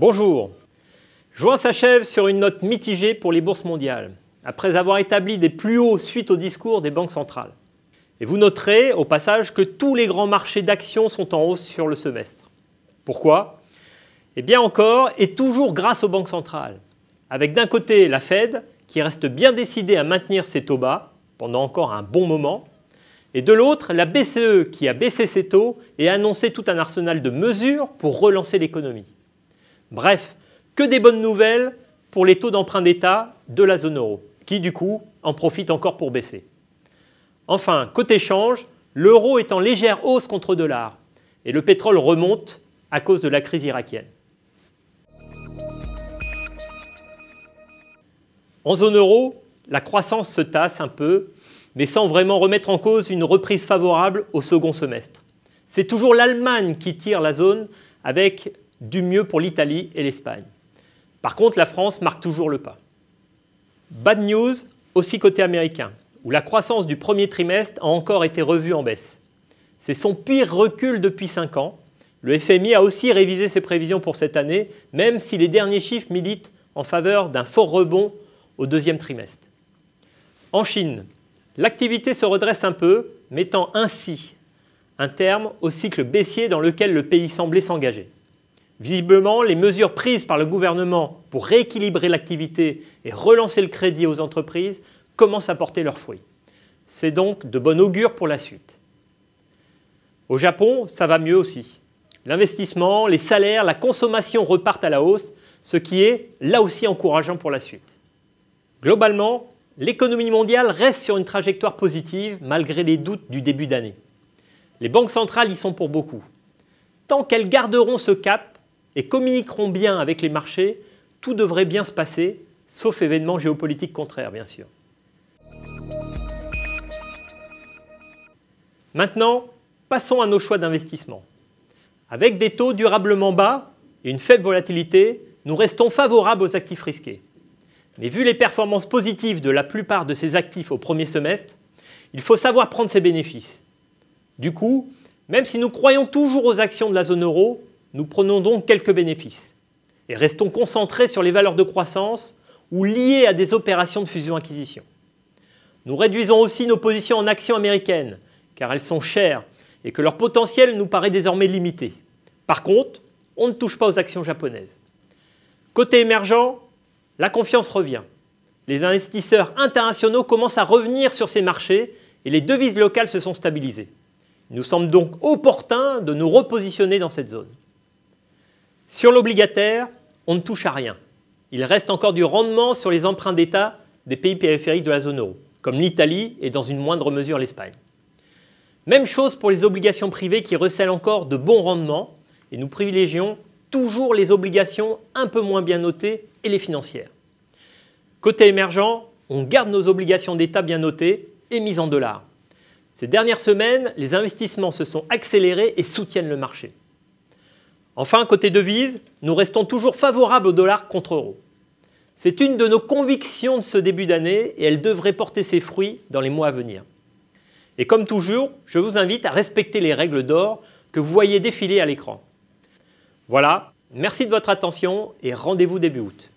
Bonjour. Juin s'achève sur une note mitigée pour les bourses mondiales, après avoir établi des plus hauts suite au discours des banques centrales. Et vous noterez au passage que tous les grands marchés d'actions sont en hausse sur le semestre. Pourquoi? Eh bien encore et toujours grâce aux banques centrales, avec d'un côté la Fed qui reste bien décidée à maintenir ses taux bas pendant encore un bon moment, et de l'autre la BCE qui a baissé ses taux et a annoncé tout un arsenal de mesures pour relancer l'économie. Bref, que des bonnes nouvelles pour les taux d'emprunt d'État de la zone euro, qui du coup en profitent encore pour baisser. Enfin, côté change, l'euro est en légère hausse contre $, et le pétrole remonte à cause de la crise irakienne. En zone euro, la croissance se tasse un peu, mais sans vraiment remettre en cause une reprise favorable au second semestre. C'est toujours l'Allemagne qui tire la zone avec du mieux pour l'Italie et l'Espagne. Par contre, la France marque toujours le pas. Bad news aussi côté américain, où la croissance du premier trimestre a encore été revue en baisse. C'est son pire recul depuis 5 ans. Le FMI a aussi révisé ses prévisions pour cette année, même si les derniers chiffres militent en faveur d'un fort rebond au deuxième trimestre. En Chine, l'activité se redresse un peu, mettant ainsi un terme au cycle baissier dans lequel le pays semblait s'engager. Visiblement, les mesures prises par le gouvernement pour rééquilibrer l'activité et relancer le crédit aux entreprises commencent à porter leurs fruits. C'est donc de bon augure pour la suite. Au Japon, ça va mieux aussi. L'investissement, les salaires, la consommation repartent à la hausse, ce qui est là aussi encourageant pour la suite. Globalement, l'économie mondiale reste sur une trajectoire positive malgré les doutes du début d'année. Les banques centrales y sont pour beaucoup. Tant qu'elles garderont ce cap et communiqueront bien avec les marchés, tout devrait bien se passer, sauf événements géopolitiques contraires, bien sûr. Maintenant, passons à nos choix d'investissement. Avec des taux durablement bas et une faible volatilité, nous restons favorables aux actifs risqués. Mais vu les performances positives de la plupart de ces actifs au premier semestre, il faut savoir prendre ses bénéfices. Du coup, même si nous croyons toujours aux actions de la zone euro, nous prenons donc quelques bénéfices et restons concentrés sur les valeurs de croissance ou liées à des opérations de fusion-acquisition. Nous réduisons aussi nos positions en actions américaines car elles sont chères et que leur potentiel nous paraît désormais limité. Par contre, on ne touche pas aux actions japonaises. Côté émergent, la confiance revient. Les investisseurs internationaux commencent à revenir sur ces marchés et les devises locales se sont stabilisées. Il nous semble donc opportun de nous repositionner dans cette zone. Sur l'obligataire, on ne touche à rien. Il reste encore du rendement sur les emprunts d'État des pays périphériques de la zone euro, comme l'Italie et dans une moindre mesure l'Espagne. Même chose pour les obligations privées qui recèlent encore de bons rendements et nous privilégions toujours les obligations un peu moins bien notées et les financières. Côté émergent, on garde nos obligations d'État bien notées et mises en dollars. Ces dernières semaines, les investissements se sont accélérés et soutiennent le marché. Enfin, côté devises, nous restons toujours favorables au dollar contre euro. C'est une de nos convictions de ce début d'année et elle devrait porter ses fruits dans les mois à venir. Et comme toujours, je vous invite à respecter les règles d'or que vous voyez défiler à l'écran. Voilà, merci de votre attention et rendez-vous début août.